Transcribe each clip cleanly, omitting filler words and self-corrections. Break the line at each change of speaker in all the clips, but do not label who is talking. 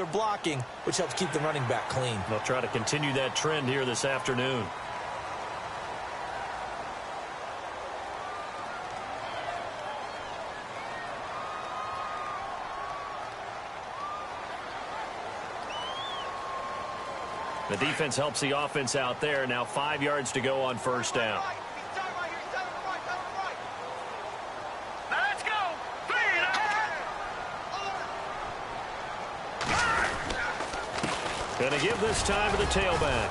of blocking, which helps keep the running back clean.
They'll try to continue that trend here this afternoon. The defense helps the offense out there. Now 5 yards to go on first down. Going to give this time to the tailback.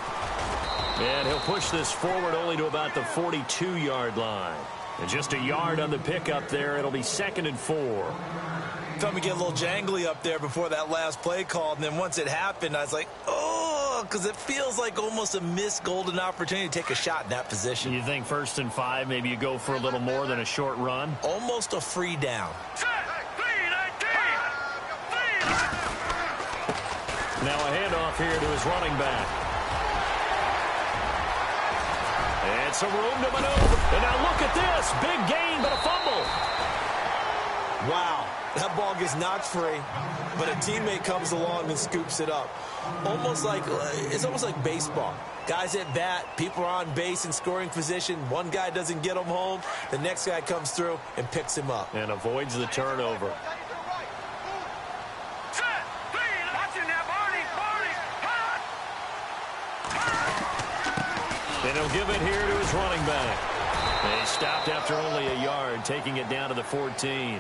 And he'll push this forward only to about the 42-yard line. And just a yard on the pickup there. It'll be 2nd and 4.
Felt me get a little jangly up there before that last play call. And then once it happened, I was like, oh, because it feels like almost a missed golden opportunity to take a shot in that position.
You think 1st and 5, maybe you go for a little more than a short run?
Almost a free down.
Now a handoff here to his running back. And some room to maneuver. And now look at this. Big gain, but a fumble.
Wow. That ball gets knocked free, but a teammate comes along and scoops it up. It's almost like baseball. Guys at bat, people are on base in scoring position. One guy doesn't get him home. The next guy comes through and picks him up.
And avoids the turnover. And he'll give it here to his running back. And he stopped after only a yard, taking it down to the 14.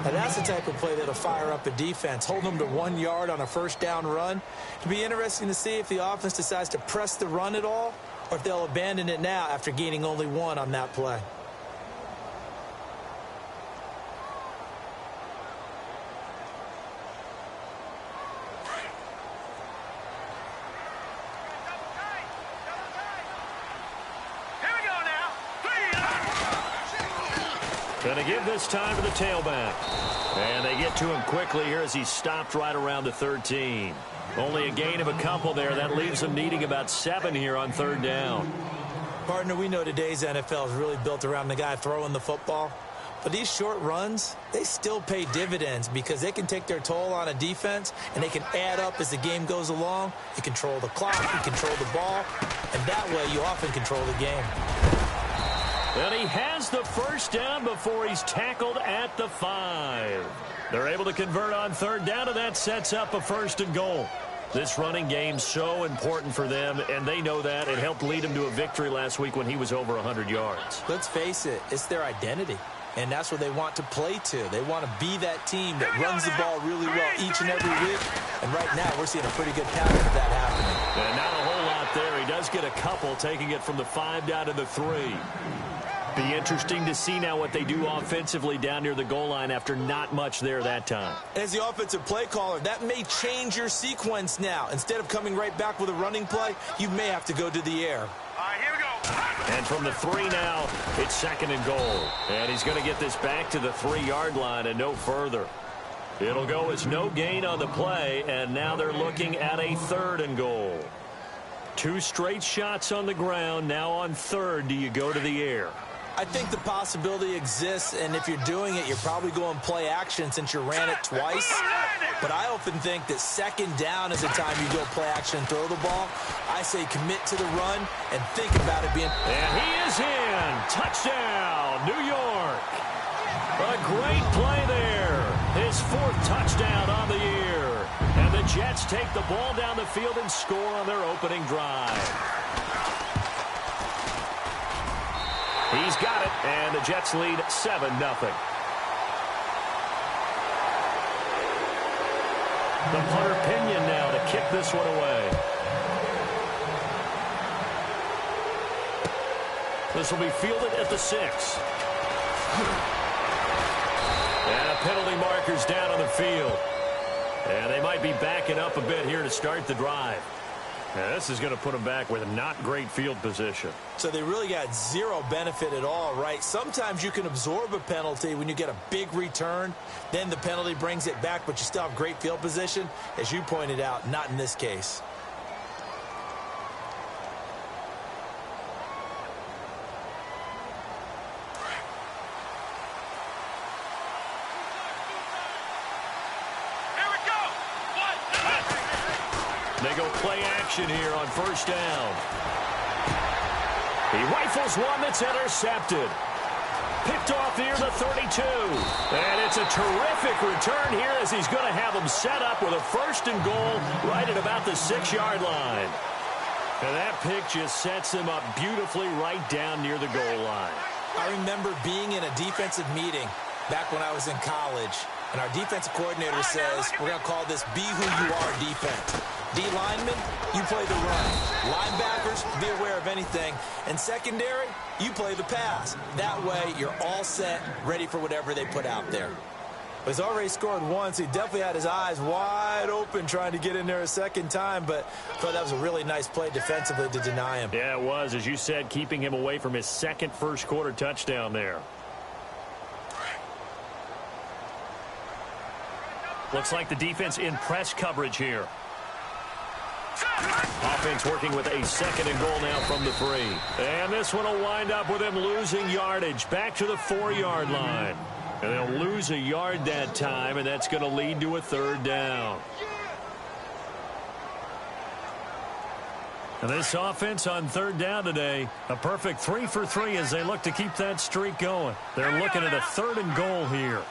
And that's the type of play that'll fire up a defense. Hold them to 1 yard on a first down run. It'll be interesting to see if the offense decides to press the run at all, or if they'll abandon it now after gaining only 1 on that play.
Going to give this time to the tailback. And they get to him quickly here as he's stopped right around the 13. Only a gain of a couple there. That leaves them needing about 7 here on 3rd down.
Partner, we know today's NFL is really built around the guy throwing the football. But these short runs, they still pay dividends because they can take their toll on a defense, and they can add up as the game goes along. You control the clock, you control the ball, and that way you often control the game.
And he has the first down before he's tackled at the 5. They're able to convert on 3rd down, and that sets up a 1st and goal. This running game's so important for them, and they know that. It helped lead him to a victory last week when he was over 100 yards.
Let's face it, it's their identity, and that's what they want to play to. They want to be that team that runs the ball really well each and every week, and right now we're seeing a pretty good pattern of that happening.
And not a whole lot there. He does get a couple, taking it from the 5 down to the 3. Be interesting to see now what they do offensively down near the goal line after not much there that time.
As the offensive play caller, that may change your sequence now. Instead of coming right back with a running play, you may have to go to the air.
All right, here we go.
And from the 3 now, it's 2nd and goal. And he's going to get this back to the 3-yard line and no further. It'll go as no gain on the play, and now they're looking at a 3rd and goal. 2 straight shots on the ground. Now on 3rd, do you go to the air?
I think the possibility exists, and if you're doing it, you're probably going play action since you ran it twice. But I often think that 2nd down is the time you go play action and throw the ball. I say commit to the run and think about it being...
And he is in. Touchdown, New York. A great play there. His 4th touchdown on the year. And the Jets take the ball down the field and score on their opening drive. He's got it, and the Jets lead 7-0. The punter Pinion now to kick this one away. This will be fielded at the 6. And a penalty marker's down on the field. And they might be backing up a bit here to start the drive. Now, this is going to put them back with not great field position.
So they really got zero benefit at all, right? Sometimes you can absorb a penalty when you get a big return. Then the penalty brings it back, but you still have great field position. As you pointed out, not in this case.
Here we go. 1,
They go play action here on first down. He rifles one that's intercepted. Picked off near the 32. And it's a terrific return here as he's going to have them set up with a first and goal right at about the 6-yard line. And that pick just sets him up beautifully right down near the goal line.
I remember being in a defensive meeting back when I was in college, and our defensive coordinator says, we're going to call this Be Who You Are defense. D linemen, you play the run. Linebackers, be aware of anything. And secondary, you play the pass. That way, you're all set, ready for whatever they put out there. He's already scored once. He definitely had his eyes wide open trying to get in there a second time, but I thought that was a really nice play defensively to deny him.
Yeah, it was, as you said, keeping him away from his second first-quarter touchdown there. Looks like the defense in press coverage here. Offense working with a second and goal now from the 3. And this one will wind up with him losing yardage back to the 4-yard line. And they'll lose a yard that time, and that's going to lead to a third down. And this offense on third down today, a perfect 3 for 3 as they look to keep that streak going. They're looking at a third and goal here.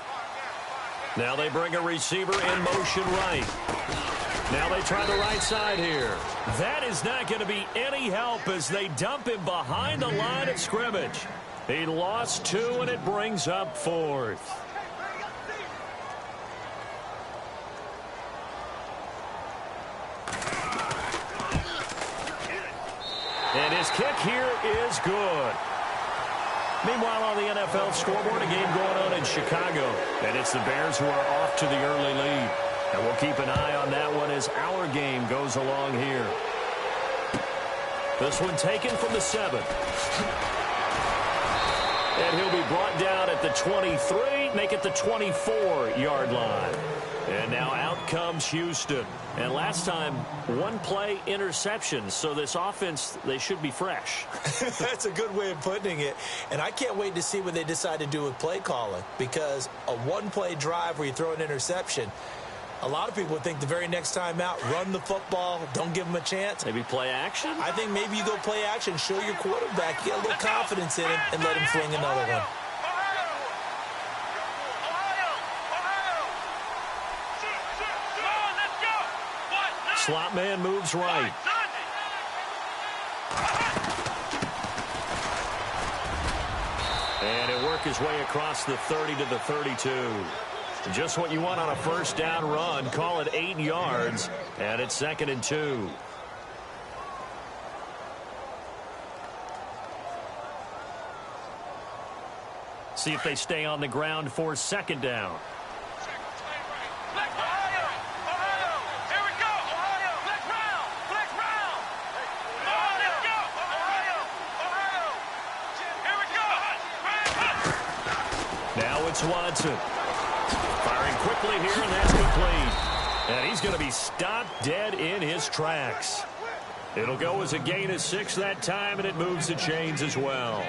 Now they bring a receiver in motion right. Now they try the right side here. That is not going to be any help as they dump him behind the line of scrimmage. He lost 2, and it brings up 4th. And his kick here is good. Meanwhile, on the NFL scoreboard, a game going on in Chicago. And it's the Bears who are off to the early lead. And we'll keep an eye on that one as our game goes along here. This one taken from the 7. And he'll be brought down at the 23, make it the 24-yard line. And now out comes Houston. And last time, 1 play interception. So this offense, they should be fresh.
That's a good way of putting it. And I can't wait to see what they decide to do with play calling. Because a 1-play drive where you throw an interception, a lot of people would think the very next time out, run the football, don't give them a chance.
Maybe play action?
I think maybe you go play action, show your quarterback, get a little confidence in him, and let him fling another one.
Slot man moves right. And it worked his way across the 30 to the 32. Just what you want on a first down run. Call it 8 yards. And it's 2nd and 2. See if they stay on the ground for 2nd down. Now it's Watson. Firing quickly here, and that's complete. And he's going to be stopped dead in his tracks. It'll go as a gain of 6 that time, and it moves the chains as well.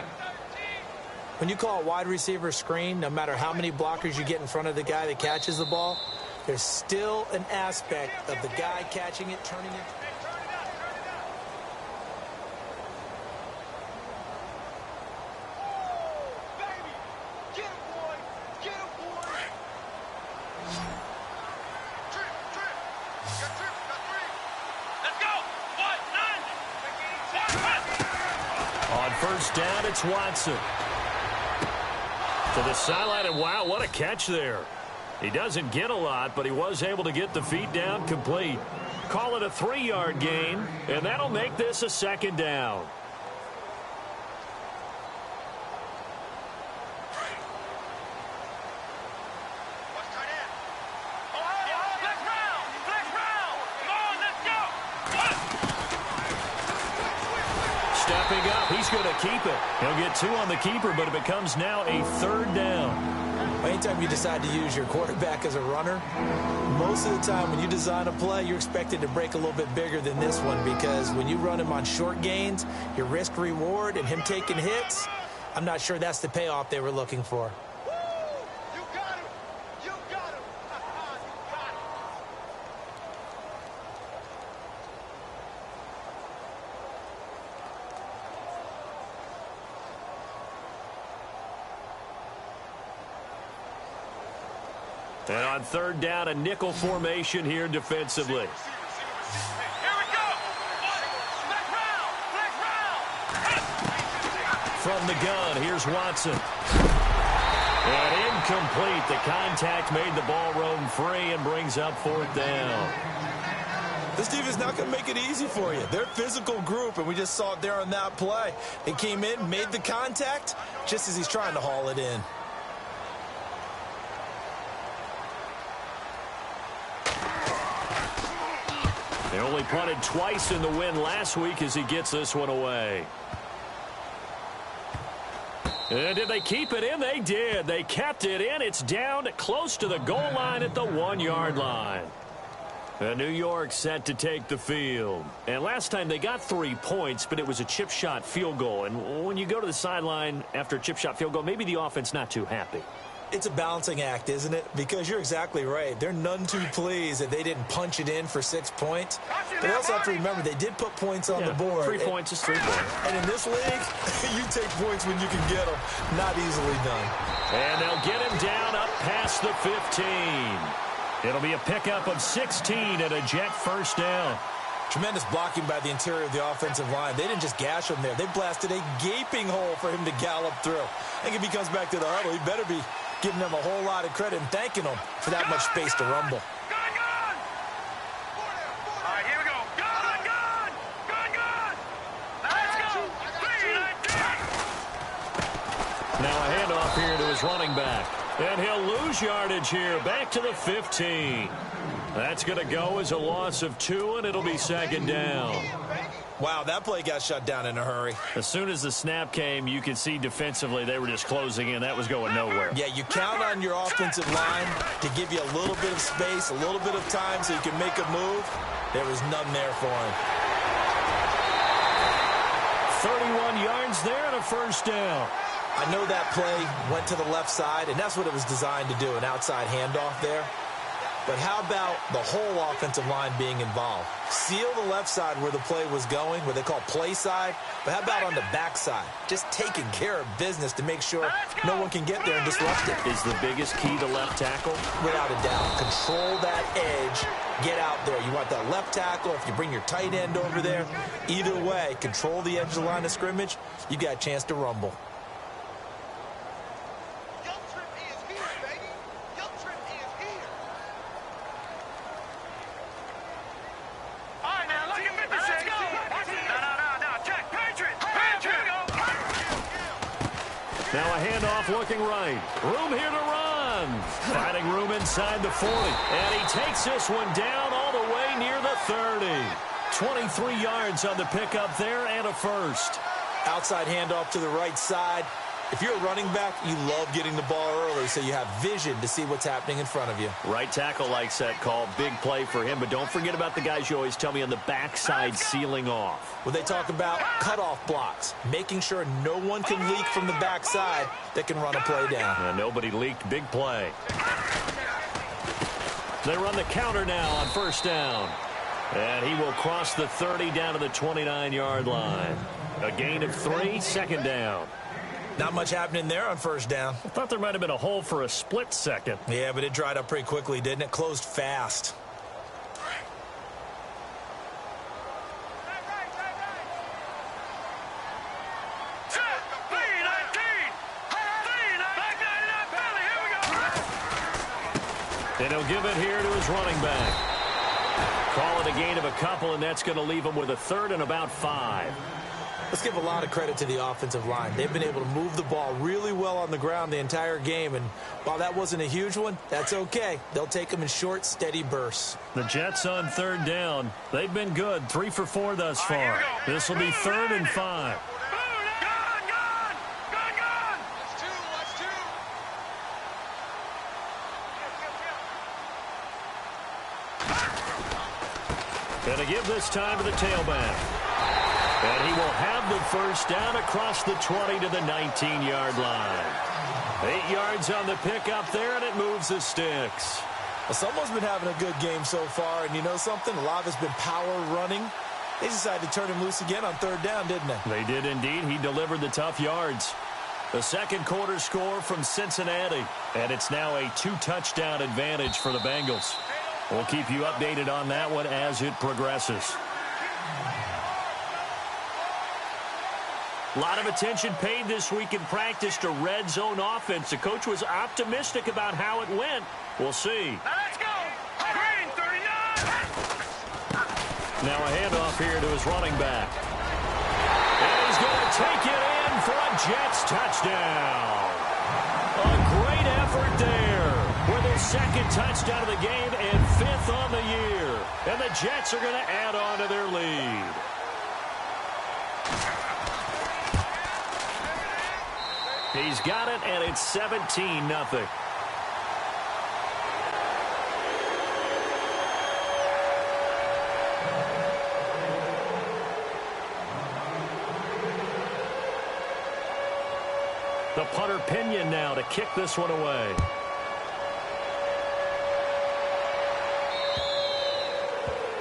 When you call a wide receiver screen, no matter how many blockers you get in front of the guy that catches the ball, there's still an aspect of the guy catching it, turning it.
First down, it's Watson. To the sideline, and wow, what a catch there. He doesn't get a lot, but he was able to get the feet down complete. Call it a 3-yard gain, and that'll make this a 2nd down. Stepping up, he's going to keep it. He'll get 2 on the keeper, but it becomes now a 3rd down.
Anytime you decide to use your quarterback as a runner, most of the time when you design a play, you're expected to break a little bit bigger than this one, because when you run him on short gains, your risk-reward and him taking hits, I'm not sure that's the payoff they were looking for.
And on third down, a nickel formation here defensively.
Here we go. Black round.
From the gun, here's Watson. And incomplete. The contact made the ball roam free and brings up fourth down.
This defense is not going to make it easy for you. They're a physical group, and we just saw it there on that play. They came in, made the contact, just as he's trying to haul it in.
They only punted twice in the win last week as he gets this one away. And did they keep it in? They did. They kept it in. It's down close to the goal line at the 1-yard line. And New York set to take the field. And last time they got 3 points, but it was a chip shot field goal. And when you go to the sideline after a chip shot field goal, maybe the offense not too happy.
It's a balancing act, isn't it? Because you're exactly right. They're none too pleased that they didn't punch it in for 6 points. But they also have to remember they did put points on the board.
3 points is 3 points.
And in this league, you take points when you can get them. Not easily done.
And they'll get him down up past the 15. It'll be a pickup of 16 and a Jet first down.
Tremendous blocking by the interior of the offensive line. They didn't just gash him there. They blasted a gaping hole for him to gallop through. I think if he comes back to the huddle, he better be giving them a whole lot of credit and thanking them for that much space to rumble.
Gun, gun. All right, here we go. Gun, gun. Gun, gun. Let's go. 3-19.
Now a handoff here to his running back. And he'll lose yardage here, back to the 15. That's going to go as a loss of 2, and it'll be second down.
Wow, that play got shut down in a hurry.
As soon as the snap came, you could see defensively they were just closing in. That was going nowhere.
Yeah, you count on your offensive line to give you a little bit of space, a little bit of time so you can make a move. There was none there for him.
31 yards there and a first down.
I know that play went to the left side, and that's what it was designed to do, an outside handoff there. But how about the whole offensive line being involved? Seal the left side where the play was going, what they call play side. But how about on the back side? Just taking care of business to make sure no one can get there and disrupt it.
Is the biggest key to left tackle?
Without a doubt. Control that edge. Get out there. You want that left tackle. If you bring your tight end over there, either way, control the edge of the line of scrimmage. You got a chance to rumble.
Now a handoff looking right. Room here to run. Finding room inside the 40. And he takes this one down all the way near the 30. 23 yards on the pickup there and a first.
Outside handoff to the right side. If you're a running back, you love getting the ball early so you have vision to see what's happening in front of you.
Right tackle likes that call. Big play for him. But don't forget about the guys you always tell me on the backside sealing off.
Well, they talk about cutoff blocks, making sure no one can leak from the backside that can run a play down.
And nobody leaked. Big play. They run the counter now on first down. And he will cross the 30 down to the 29-yard line. A gain of 3, second down.
Not much happening there on first down.
I thought there might have been a hole for a split second.
Yeah, but it dried up pretty quickly, didn't it? Closed fast.
And he'll give it here to his running back. Call it a gain of a couple, and that's going to leave him with a third and about 5.
Let's give a lot of credit to the offensive line. They've been able to move the ball really well on the ground the entire game, and while that wasn't a huge one, that's okay. They'll take them in short, steady bursts.
The Jets on third down. They've been good, 3 for 4 thus far. This will be 3rd and 5. And to give this time to the tailback. And he will have the first down across the 20 to the 19-yard line. 8 yards on the pickup there, and it moves the sticks.
Well, someone's been having a good game so far, and you know something? A lot of it's been power running. They decided to turn him loose again on third down, didn't they?
They did indeed. He delivered the tough yards. The second quarter score from Cincinnati, and it's now a 2-touchdown advantage for the Bengals. We'll keep you updated on that one as it progresses. A lot of attention paid this week in practice to red zone offense. The coach was optimistic about how it went. We'll see.
Let's go. Green 39.
Now a handoff here to his running back. And he's going to take it in for a Jets touchdown. A great effort there. For their second touchdown of the game and 5th on the year. And the Jets are going to add on to their lead. He's got it, and it's 17-0. The punter Pinion now to kick this one away.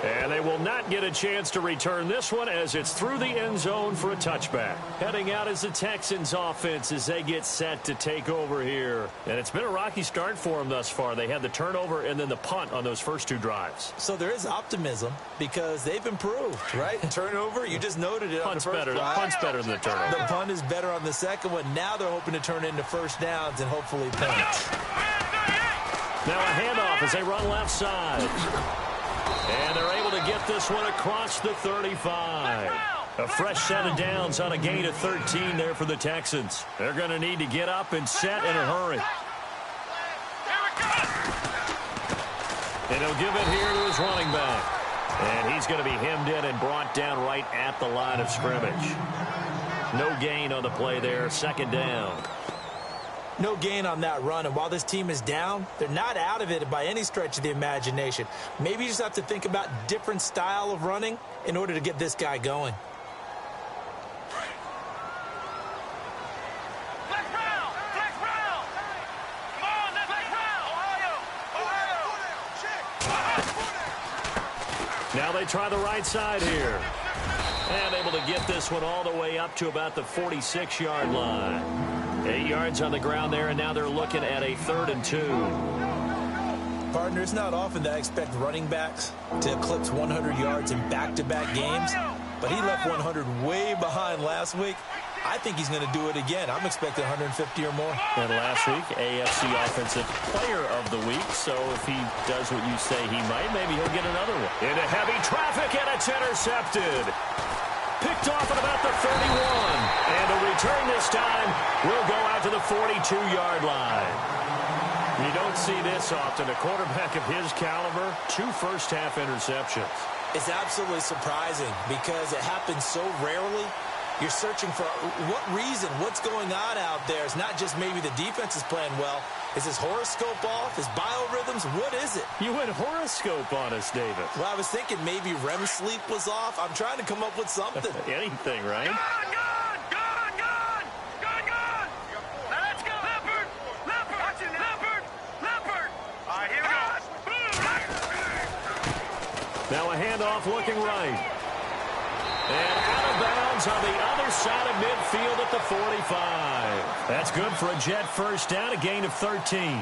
And they will not get a chance to return this one as it's through the end zone for a touchback. Heading out is the Texans offense as they get set to take over here. And it's been a rocky start for them thus far. They had the turnover and then the punt on those first 2 drives.
So there is optimism because they've improved, right? Turnover, you just noted it on the first drive.
Punt's better than the turnover.
The punt is better on the second one. Now they're hoping to turn into first downs and hopefully punts.
Now a handoff as they run left side. And they're able to get this one across the 35. A fresh set of downs on a gain of 13 there for the Texans. They're going to need to get up and set in a hurry. And he'll give it here to his running back. And he's going to be hemmed in and brought down right at the line of scrimmage. No gain on the play there. Second down.
No gain on that run, and while this team is down, they're not out of it by any stretch of the imagination. Maybe you just have to think about different style of running in order to get this guy going.
Flex Brown. Flex Brown. Come on, let's Flex Brown. Ohio.
Now they try the right side here. And able to get this one all the way up to about the 46-yard line. 8 yards on the ground there, and now they're looking at a 3rd and 2.
Partner, it's not often that I expect running backs to eclipse 100 yards in back-to-back games, but he left 100 way behind last week. I think he's going to do it again. I'm expecting 150 or more.
And last week, AFC Offensive Player of the Week, so if he does what you say he might, maybe he'll get another one. Into heavy traffic, and it's intercepted. Picked off at about the 31. And a return this time will go out to the 42-yard line. You don't see this often. A quarterback of his caliber, 2 first-half interceptions.
It's absolutely surprising because it happens so rarely. You're searching for what reason, what's going on out there. It's not just maybe the defense is playing well. Is his horoscope off? His biorhythms? What is it?
You went horoscope on us, David.
Well, I was thinking maybe REM sleep was off. I'm trying to come up with something.
Anything, right?
Gone. Let's go. Leopard. All right, here we go.
Now a handoff looking right. And out of bounds on the other side of midfield at the 45. That's good for a Jet first down, a gain of 13.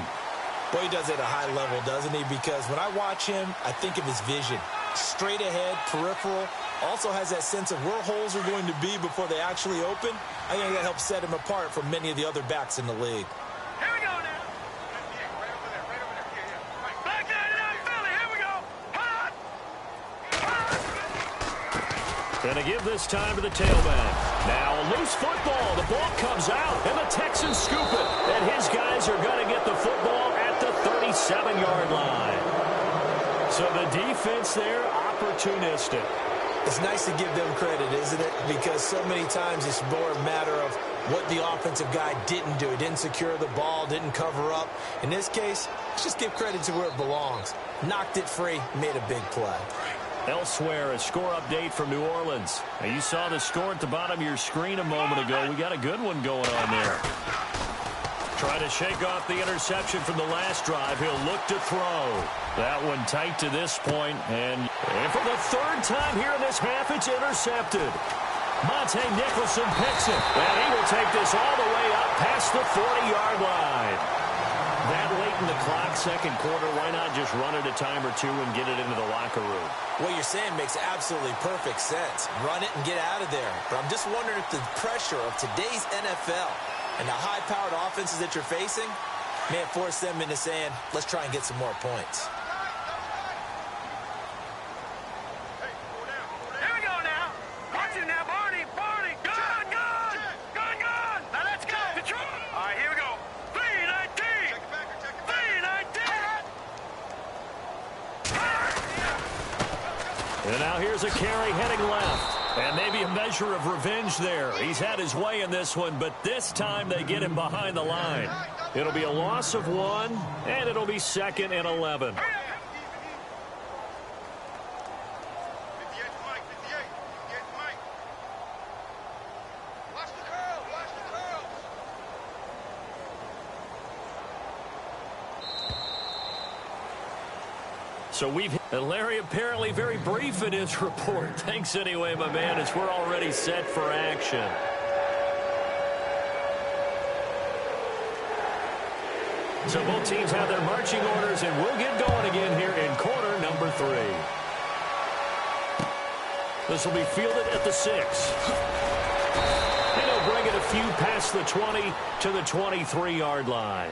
Boy, he does it at a high level, doesn't he? Because when I watch him, I think of his vision. Straight ahead, peripheral. Also has that sense of where holes are going to be before they actually open. I think that helps set him apart from many of the other backs in the league.
Here we go now. Back there in Philly. Here we go. Hot.
Gonna give this time to the tailback. Now a loose football. The ball comes out, and the Texans scoop it. And his guys are going to get the football at the 37-yard line. So the defense there, opportunistic.
It's nice to give them credit, isn't it? Because so many times it's more a matter of what the offensive guy didn't do. He didn't secure the ball, didn't cover up. In this case, let's just give credit to where it belongs. Knocked it free, made a big play.
Elsewhere, a score update from New Orleans. Now, you saw the score at the bottom of your screen a moment ago. We got a good one going on there. Trying to shake off the interception from the last drive. He'll look to throw. That one tight to this point. And for the 3rd time here in this half, it's intercepted. Monte Nicholson picks it, and he will take this all the way up past the 40-yard line. That late in the clock, second quarter, why not just run it a time or two and get it into the locker room?
What you're saying makes absolutely perfect sense. Run it and get out of there. But I'm just wondering if the pressure of today's NFL and the high-powered offenses that you're facing may have forced them into saying, let's try and get some more points.
And now here's a carry heading left. And maybe a measure of revenge there. He's had his way in this one, but this time they get him behind the line. It'll be a loss of 1, and it'll be 2nd and 11. So and Larry apparently very brief in his report. Thanks anyway, my man, as we're already set for action. So both teams have their marching orders, and we'll get going again here in quarter number 3. This will be fielded at the 6. And he'll bring it a few past the 20 to the 23-yard line.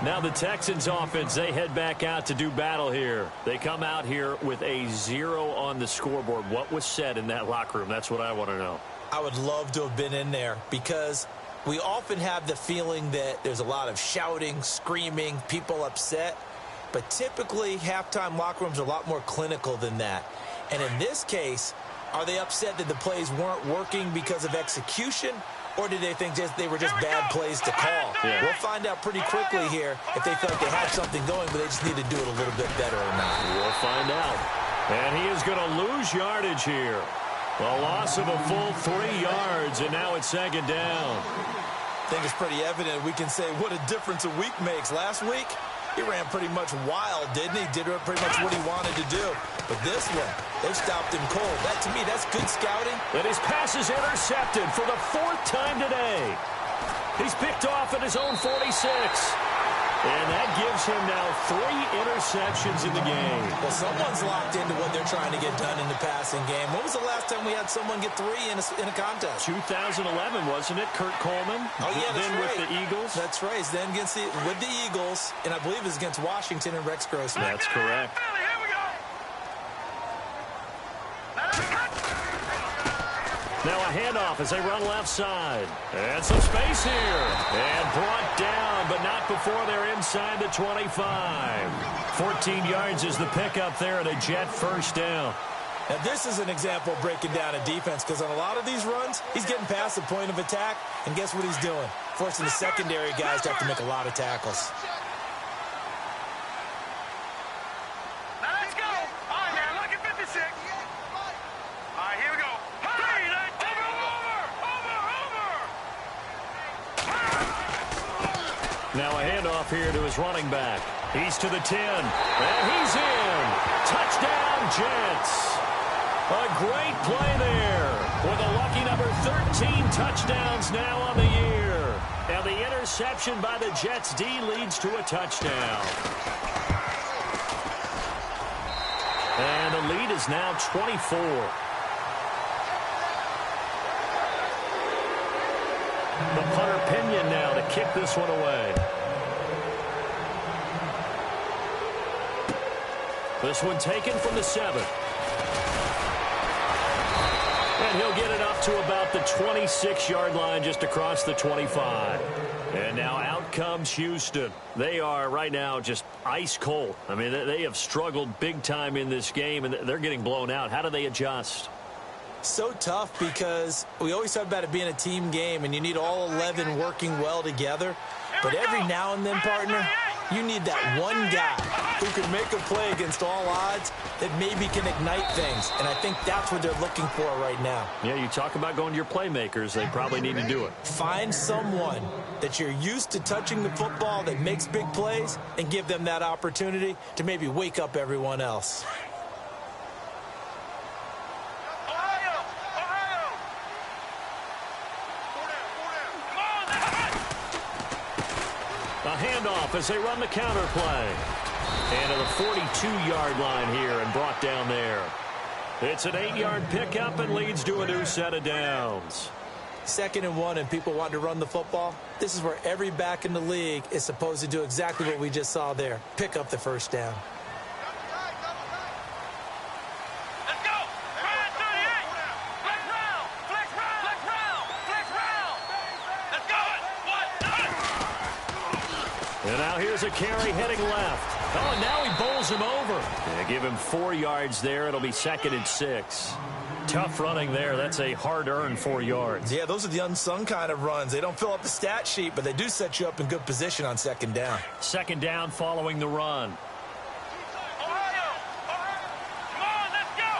Now the Texans offense, they head back out to do battle here. They come out here with a 0 on the scoreboard. What was said in that locker room? That's what I want to know.
I would love to have been in there because we often have the feeling that there's a lot of shouting, screaming, people upset. But typically, halftime locker rooms are a lot more clinical than that. And in this case, are they upset that the plays weren't working because of execution? Or did they think they were just bad plays to call?
Yeah.
We'll find out pretty quickly here if they feel like they had something going, but they just need to do it a little bit better or not.
We'll find out. And he is going to lose yardage here. A loss of a full 3 yards, and now it's 2nd down.
I think it's pretty evident. We can say what a difference a week makes. Last week, he ran pretty much wild, didn't he? Did pretty much what he wanted to do. But this one, they've stopped him cold. That, to me, that's good scouting.
And his pass is intercepted for the 4th time today. He's picked off at his own 46. And that gives him now 3 interceptions in the game.
Well, someone's locked into what they're trying to get done in the passing game. When was the last time we had someone get 3 in a contest?
2011, wasn't it? Kurt Coleman?
Oh, yeah, that's
then
right.
with the Eagles?
That's right. He's then with the Eagles, and I believe it was against Washington and Rex Grossman.
That's correct.
Here we go.
Now a handoff as they run left side. And some space here. And brought down, but not before they're inside the 25. 14 yards is the pickup there and a Jet first down.
Now, this is an example of breaking down a defense because on a lot of these runs, he's getting past the point of attack, and guess what he's doing? Forcing the secondary guys to have to make a lot of tackles.
Now let's go. All right, now look at 56. All right, here we go.
Now a handoff here to his running back. He's to the 10, and he's in. Touchdown, Jets. A great play there with a lucky number 13 touchdowns now on the year. And the interception by the Jets D leads to a touchdown. And the lead is now 24. The punter Pinion now to kick this one away. This one taken from the 7. And he'll get it up to about the 26-yard line just across the 25. And now out comes Houston. They are right now just ice cold. I mean, they have struggled big time in this game, and they're getting blown out. How do they adjust?
So tough because we always talk about it being a team game, and you need all 11 working well together. But every now and then, partner, you need that one guy who can make a play against all odds that maybe can ignite things. And I think that's what they're looking for right now.
Yeah, you talk about going to your playmakers. They probably need to do it.
Find someone that you're used to touching the football that makes big plays and give them that opportunity to maybe wake up everyone else.
handoff as they run the counter play. And to the 42-yard line here and brought down there. It's an 8-yard pickup and leads to a new set of downs.
2nd and 1 and people want to run the football. This is where every back in the league is supposed to do exactly what we just saw there. Pick up the first down.
Let's go. Ryan 38. Flex round. Flex round. Flex round. Flex round. Let's go. What?
And now here's a carry heading left. Oh, and now he bowls him over. Yeah, give him 4 yards there. It'll be 2nd and 6. Tough running there. That's a hard-earned 4 yards.
Yeah, those are the unsung kind of runs. They don't fill up the stat sheet, but they do set you up in good position on 2nd down.
2nd down following the run.
Ohio. Come on, let's go.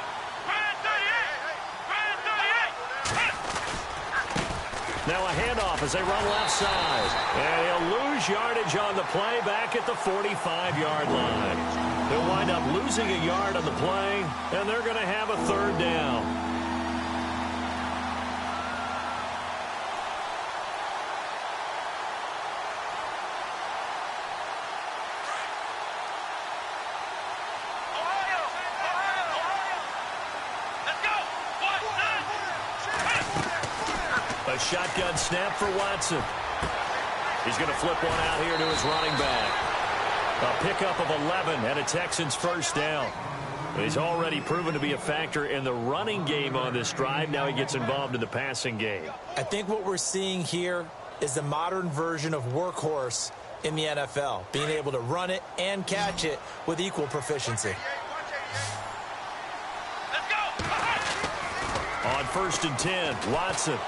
Ryan 38. Ryan 38.
Now a handoff as they run left side. And he'll lose yardage on the play back at the 45-yard line. They'll wind up losing a yard on the play, and they're going to have a 3rd down.
Ohio. Let's go.
A shotgun snap for Watson. He's going to flip one out here to his running back. A pickup of 11 and a Texans 1st down. He's already proven to be a factor in the running game on this drive. Now he gets involved in the passing game.
I think what we're seeing here is the modern version of workhorse in the NFL, being able to run it and catch it with equal proficiency.
Let's go.
On 1st and 10, Watson.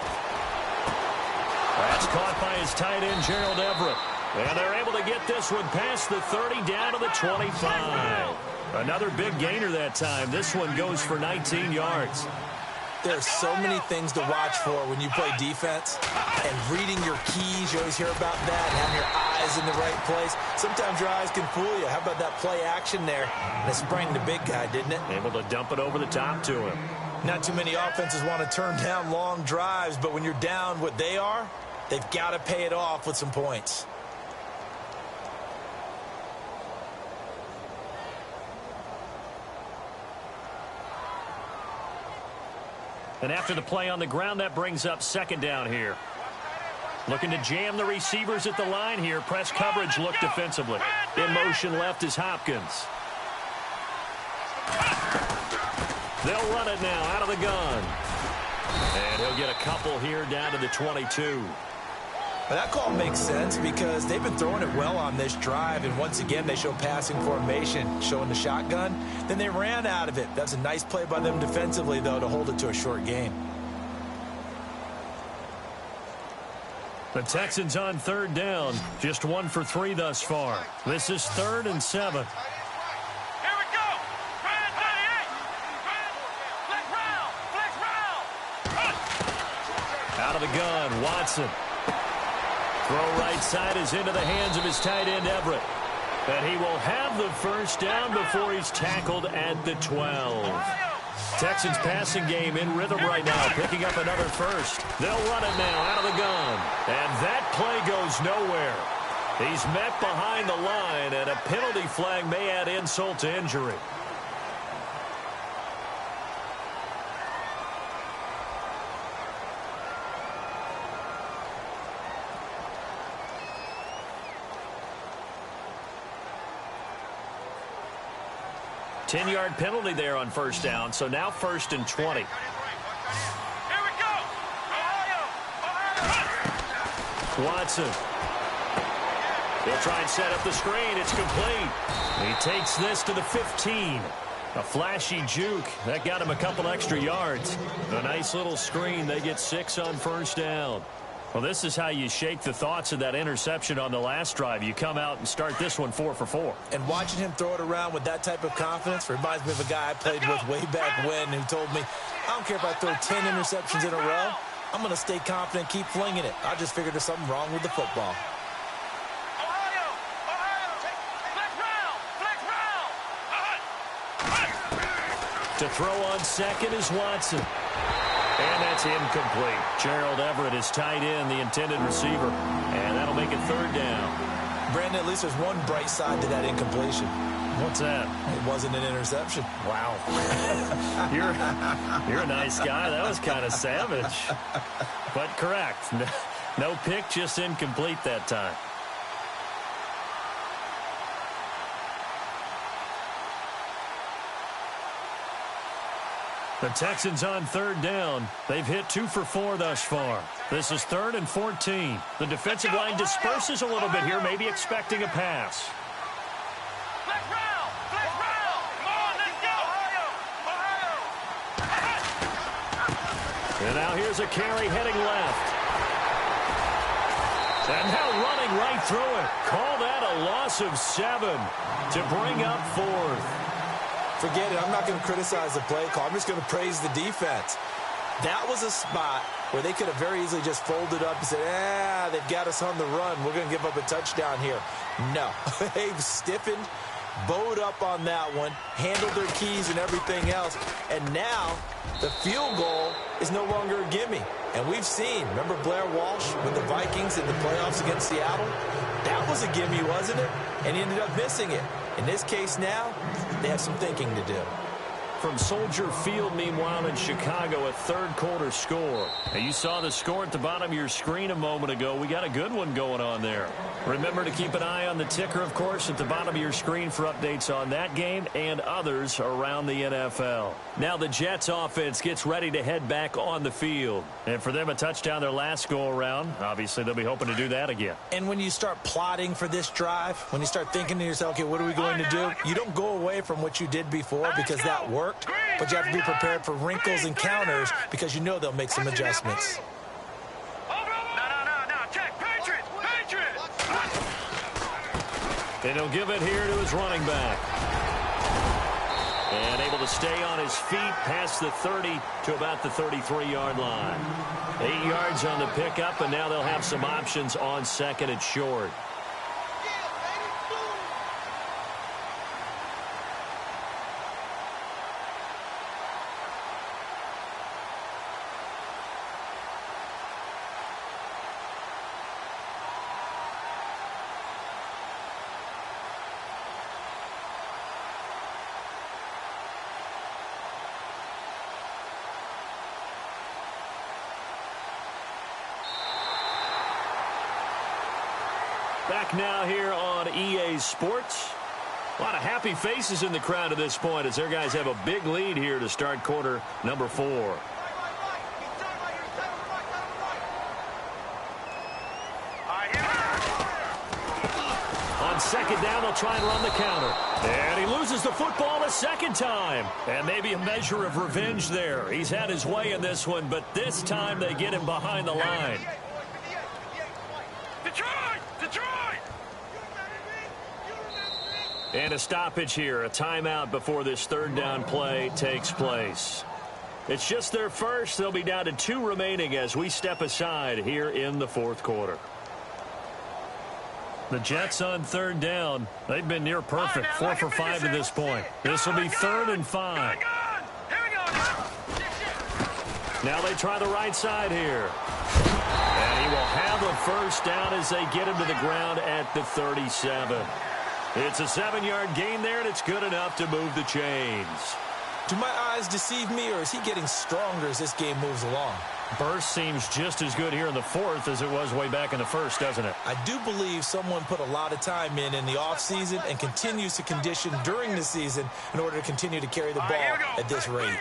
That's caught by his tight end, Gerald Everett. And they're able to get this one past the 30 down to the 25. Another big gainer that time. This one goes for 19 yards.
There's so many things to watch for when you play defense. And reading your keys, you always hear about that. And having your eyes in the right place. Sometimes your eyes can fool you. How about that play action there? And it sprang the big guy, didn't it?
Able to dump it over the top to him.
Not too many offenses want to turn down long drives, but when you're down what they are, they've got to pay it off with some points.
And after the play on the ground, that brings up 2nd down here. Looking to jam the receivers at the line here. Press coverage look defensively. In motion left is Hopkins. They'll run it now out of the gun. And he'll get a couple here down to the 22.
Well, that call makes sense because they've been throwing it well on this drive, and once again they show passing formation, showing the shotgun. Then they ran out of it. That's a nice play by them defensively, though, to hold it to a short game.
The Texans on 3rd down, just 1 for 3 thus far. This is 3rd and 7.
Here we go. Ryan 38. Flex round. Flex round.
Out of the gun, Watson. Throw right side is into the hands of his tight end, Everett. And he will have the 1st down before he's tackled at the 12. Texans passing game in rhythm right now, picking up another 1st. They'll run it now out of the gun. And that play goes nowhere. He's met behind the line, and a penalty flag may add insult to injury. Ten-yard penalty there on 1st down, so now 1st and 20.
Here we go. Ohio.
Watson. They'll try and set up the screen. It's complete. He takes this to the 15. A flashy juke. That got him a couple extra yards. A nice little screen. They get 6 on 1st down. Well, this is how you shake the thoughts of that interception on the last drive. You come out and start this one 4 for 4.
And watching him throw it around with that type of confidence reminds me of a guy I played with way back when who told me, I don't care if I throw 10 interceptions in a row. I'm going to stay confident, keep flinging it. I just figured there's something wrong with the football.
Ohio. Flex round.
To throw on 2nd is Watson. And that's incomplete. Gerald Everett is tight end, the intended receiver. And that'll make it 3rd down.
Brandon, at least there's one bright side to that incompletion.
What's that?
It wasn't an interception.
Wow. You're a nice guy. That was kind of savage. But correct. No pick, just incomplete that time. The Texans on third down. They've hit 2 for 4 thus far. This is 3rd and 14. The defensive line disperses a little bit here, maybe expecting a pass.
Flex round! Flex round! Come on, let's go!
And now here's a carry heading left. And now running right through it. Call that a loss of 7 to bring up 4th.
Forget it. I'm not going to criticize the play call. I'm just going to praise the defense. That was a spot where they could have very easily just folded up and said, they've got us on the run. We're going to give up a touchdown here. No. They've stiffened, bowed up on that one, handled their keys and everything else. And now the field goal is no longer a gimme. And we've seen, remember Blair Walsh with the Vikings in the playoffs against Seattle? That was a gimme, wasn't it? And he ended up missing it. In this case now, they have some thinking to do.
From Soldier Field, meanwhile, in Chicago, a third-quarter score. And you saw the score at the bottom of your screen a moment ago. We got a good one going on there. Remember to keep an eye on the ticker, of course, at the bottom of your screen for updates on that game and others around the NFL. Now the Jets offense gets ready to head back on the field. And for them, a touchdown their last go-around. Obviously, they'll be hoping to do that again.
And when you start plotting for this drive, when you start thinking to yourself, okay, what are we going to do? You don't go away from what you did before because that worked. But you have to be prepared for wrinkles and counters because you know they'll make some adjustments.
No, check. Patriots!
And he'll give it here to his running back. And able to stay on his feet past the 30 to about the 33-yard line. 8 yards on the pickup, and now they'll have some options on second and short. Back now here on EA Sports. A lot of happy faces in the crowd at this point as their guys have a big lead here to start quarter number 4. On second down, they'll try and run the counter. And he loses the football a second time. And maybe a measure of revenge there. He's had his way in this one, but this time they get him behind the line. And a stoppage here, a timeout before this third down play takes place. It's just their first. They'll be down to 2 remaining as we step aside here in the fourth quarter. The Jets on third down. They've been near perfect, 4 for 5 to this point. This will be 3rd and 5. Now they try the right side here. And he will have a first down as they get him to the ground at the 37. It's a 7-yard gain there, and it's good enough to move the chains.
Do my eyes deceive me, or is he getting stronger as this game moves along?
Burst seems just as good here in the fourth as it was way back in the first, doesn't it?
I do believe someone put a lot of time in the offseason and continues to condition during the season in order to continue to carry the ball at this rate.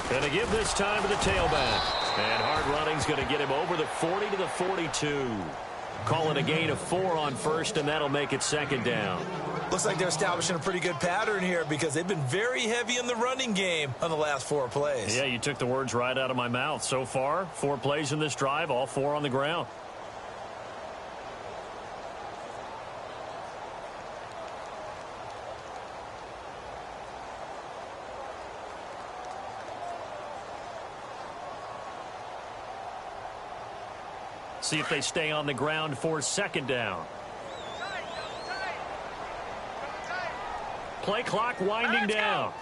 Going to give this time to the tailback. And hard running's going to get him over the 40 to the 42. Call it a gain of 4 on first, and that'll make it second down.
Looks like they're establishing a pretty good pattern here because they've been very heavy in the running game on the last 4 plays.
Yeah, you took the words right out of my mouth. So far, 4 plays in this drive, all 4 on the ground. See if they stay on the ground for second down. Play clock winding down.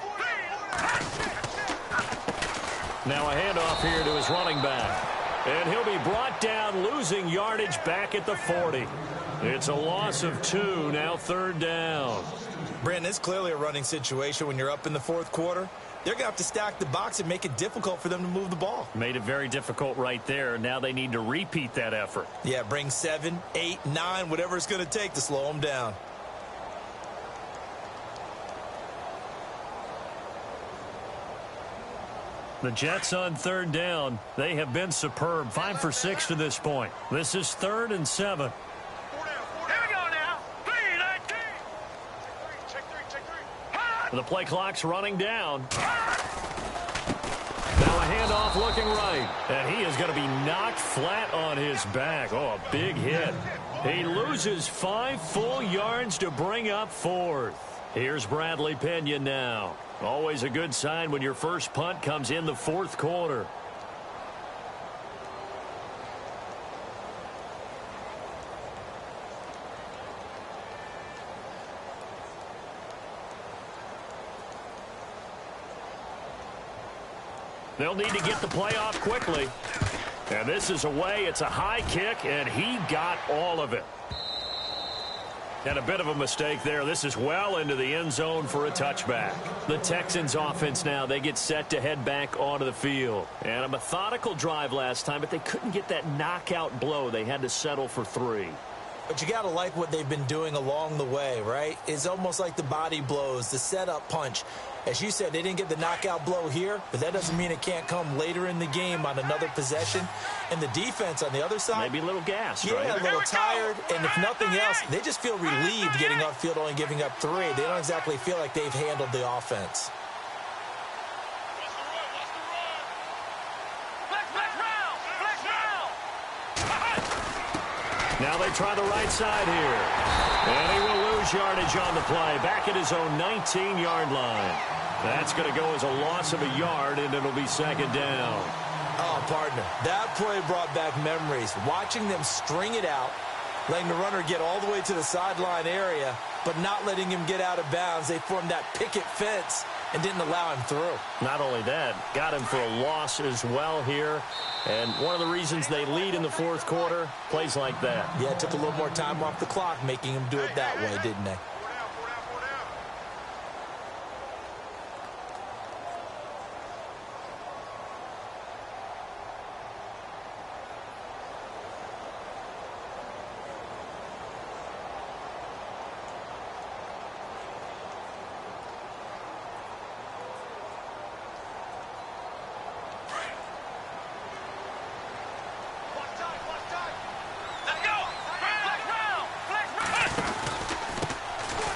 Now a handoff here to his running back. And he'll be brought down, losing yardage back at the 40. It's a loss of 2, now 3rd down.
Brandon, it's clearly a running situation when you're up in the 4th quarter. They're going to have to stack the box and make it difficult for them to move the ball.
Made it very difficult right there. Now they need to repeat that effort.
Yeah, bring 7, 8, 9, whatever it's going to take to slow them down.
The Jets on 3rd down. They have been superb. 5 for 6 to this point. This is 3rd and 7.
Here we go now. 3-19. Check three.
The play clock's running down. Now a handoff looking right. And he is going to be knocked flat on his back. Oh, a big hit. He loses 5 full yards to bring up 4th. Here's Bradley Pinion now. Always a good sign when your first punt comes in the 4th quarter. They'll need to get the play off quickly. And this is away. It's a high kick, and he got all of it. And a bit of a mistake there. This is well into the end zone for a touchback. The Texans offense now, they get set to head back onto the field. And a methodical drive last time, but they couldn't get that knockout blow. They had to settle for 3.
But you got to like what they've been doing along the way, right? It's almost like the body blows, the setup punch. As you said, they didn't get the knockout blow here, but that doesn't mean it can't come later in the game on another possession. And the defense on the other side,
maybe a little gassed,
yeah,
right?
a little tired. And if nothing else, they just feel relieved getting upfield, only giving up 3. They don't exactly feel like they've handled the offense.
Now they try the right side here. And he will lose yardage on the play. Back at his own 19-yard line. That's going to go as a loss of a yard, and it'll be 2nd down.
Oh, partner, that play brought back memories. Watching them string it out, letting the runner get all the way to the sideline area, but not letting him get out of bounds. They formed that picket fence and didn't allow him through.
Not only that, got him for a loss as well here. And one of the reasons they lead in the 4th quarter, plays like that.
Yeah, it took a little more time off the clock, making him do it that way, didn't they?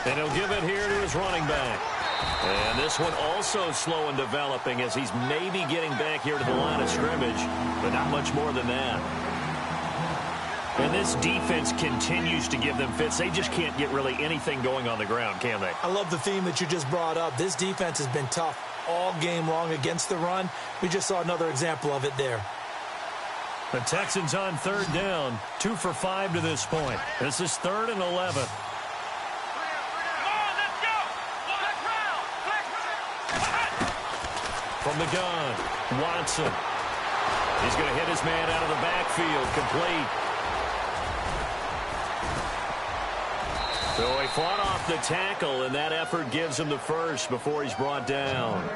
And he'll give it here to his running back. And this one also slow in developing as he's maybe getting back here to the line of scrimmage, but not much more than that. And this defense continues to give them fits. They just can't get really anything going on the ground, can they?
I love the theme that you just brought up. This defense has been tough all game long against the run. We just saw another example of it there.
The Texans on 3rd down, 2 for 5 to this point. This is 3rd and 11. From the gun, Watson. He's going to hit his man out of the backfield, complete. So he fought off the tackle, and that effort gives him the first before he's brought down.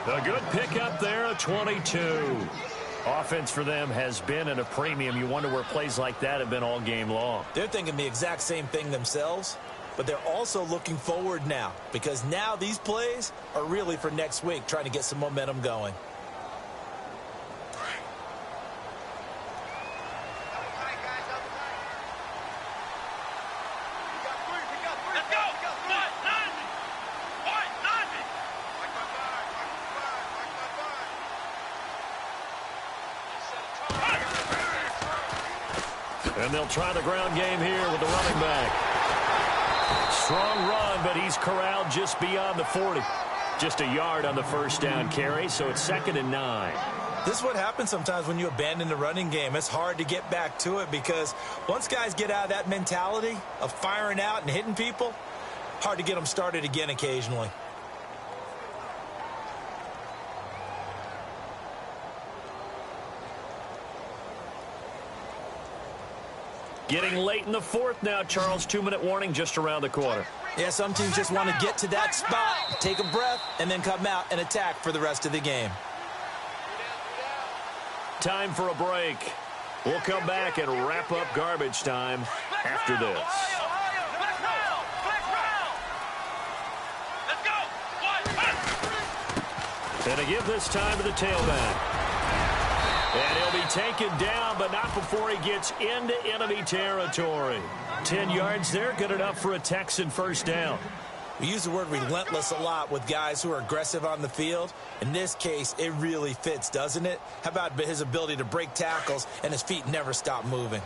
A good pickup there, a 22. Offense for them has been at a premium. You wonder where plays like that have been all game long.
They're thinking the exact same thing themselves, but they're also looking forward now because now these plays are really for next week, trying to get some momentum going.
And they'll try the ground game here with the running back. Strong run, but he's corralled just beyond the 40. Just a yard on the first down carry, so it's 2nd and 9.
This is what happens sometimes when you abandon the running game. It's hard to get back to it because once guys get out of that mentality of firing out and hitting people, hard to get them started again occasionally.
Getting late in the fourth now, Charles. 2-minute warning just around the corner.
Yeah, some teams just want to get to that spot, take a breath, and then come out and attack for the rest of the game.
Time for a break. We'll come back and wrap up garbage time after this. And to give this time to the tailback. And he'll be taken down, but not before he gets into enemy territory. 10 yards there, good enough for a Texan first down.
We use the word relentless a lot with guys who are aggressive on the field. In this case, it really fits, doesn't it? How about his ability to break tackles and his feet never stop moving?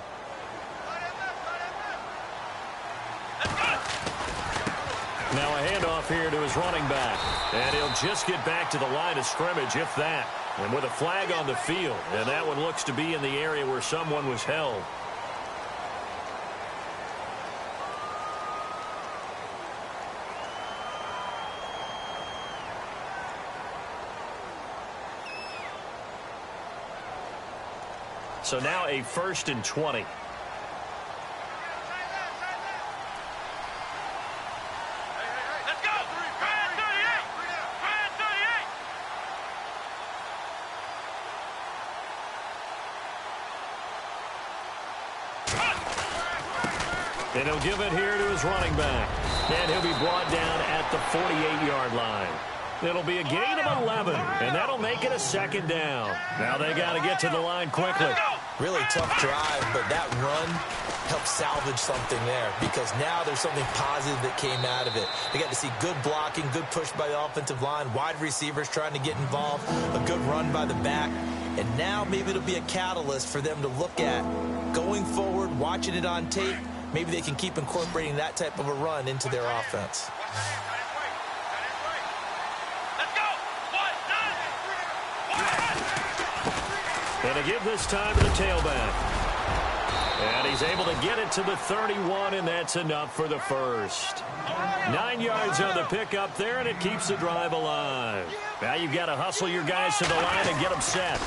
Now a handoff here to his running back. And he'll just get back to the line of scrimmage, if that. And with a flag on the field. And that one looks to be in the area where someone was held. So now a 1st and 20. And he'll give it here to his running back. And he'll be brought down at the 48-yard line. It'll be a gain of 11, and that'll make it a 2nd down. Now they got to get to the line quickly.
Really tough drive, but that run helped salvage something there because now there's something positive that came out of it. They got to see good blocking, good push by the offensive line, wide receivers trying to get involved, a good run by the back, and now maybe it'll be a catalyst for them to look at going forward, watching it on tape. Maybe they can keep incorporating that type of a run into their offense.
And to give this time to the tailback. And he's able to get it to the 31, and that's enough for the first. 9 yards on the pickup there, and it keeps the drive alive. Now you've got to hustle your guys to the line and get them set.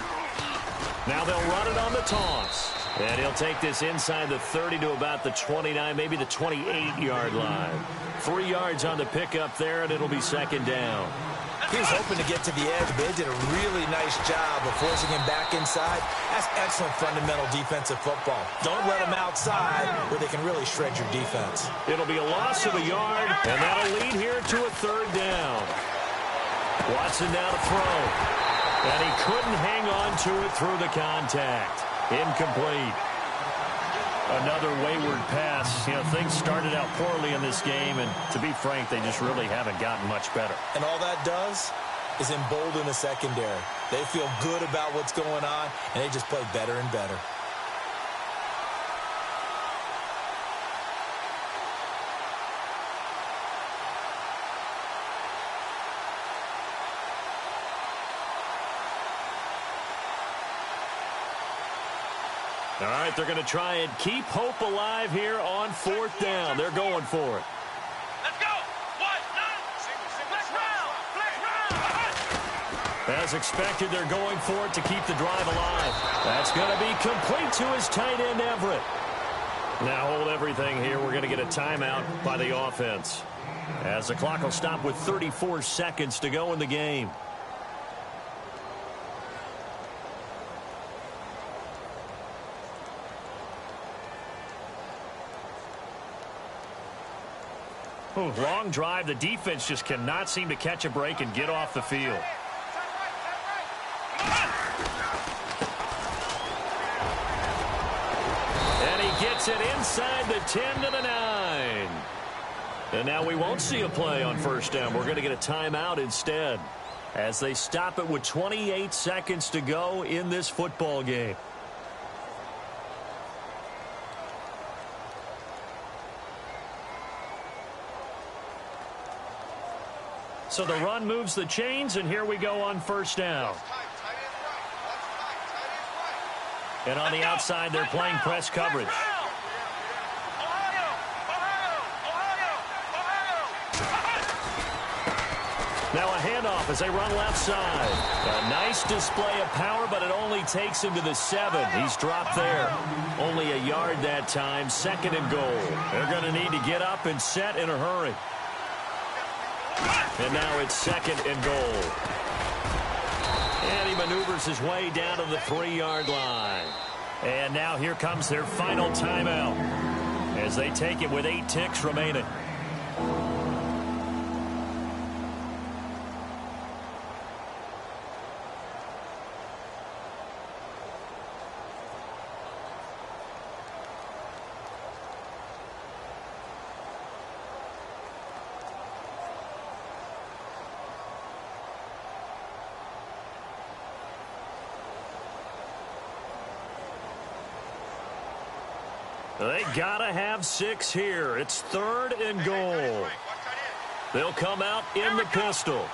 Now they'll run it on the toss. And he'll take this inside the 30 to about the 29, maybe the 28-yard line. 3 yards on the pickup there, and it'll be 2nd down.
He was hoping to get to the edge, but they did a really nice job of forcing him back inside. That's excellent fundamental defensive football. Don't let him outside where they can really shred your defense.
It'll be a loss of a yard, and that'll lead here to a 3rd down. Watson now to throw. And he couldn't hang on to it through the contact. Incomplete. Another wayward pass. You know, things started out poorly in this game, and to be frank, they just really haven't gotten much better.
And all that does is embolden the secondary. They feel good about what's going on, and they just play better and better.
All right, they're going to try and keep hope alive here on 4th down. They're going for it.
Let's go. Flex round.
As expected, they're going for it to keep the drive alive. That's going to be complete to his tight end, Everett. Now hold everything here. We're going to get a timeout by the offense, as the clock will stop with 34 seconds to go in the game. Long drive. The defense just cannot seem to catch a break and get off the field. And he gets it inside the 10 to the 9. And now we won't see a play on 1st down. We're going to get a timeout instead, as they stop it with 28 seconds to go in this football game. So the run moves the chains, and here we go on 1st down. And on the outside, they're playing press coverage. Now a handoff as they run left side. A nice display of power, but it only takes him to the 7. He's dropped there. Only a yard that time, 2nd and goal. They're going to need to get up and set in a hurry. And now it's 2nd and goal. And he maneuvers his way down to the 3-yard line. And now here comes their final timeout as they take it with 8 ticks remaining. They gotta have 6 here. It's 3rd and goal. They'll come out in the pistol.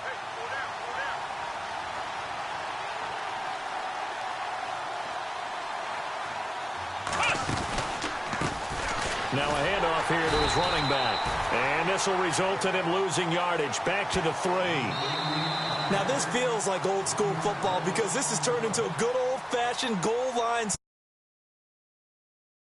Now a handoff here to his running back. And this will result in him losing yardage. Back to the 3.
Now this feels like old school football because this has turned into a good old-fashioned goal line.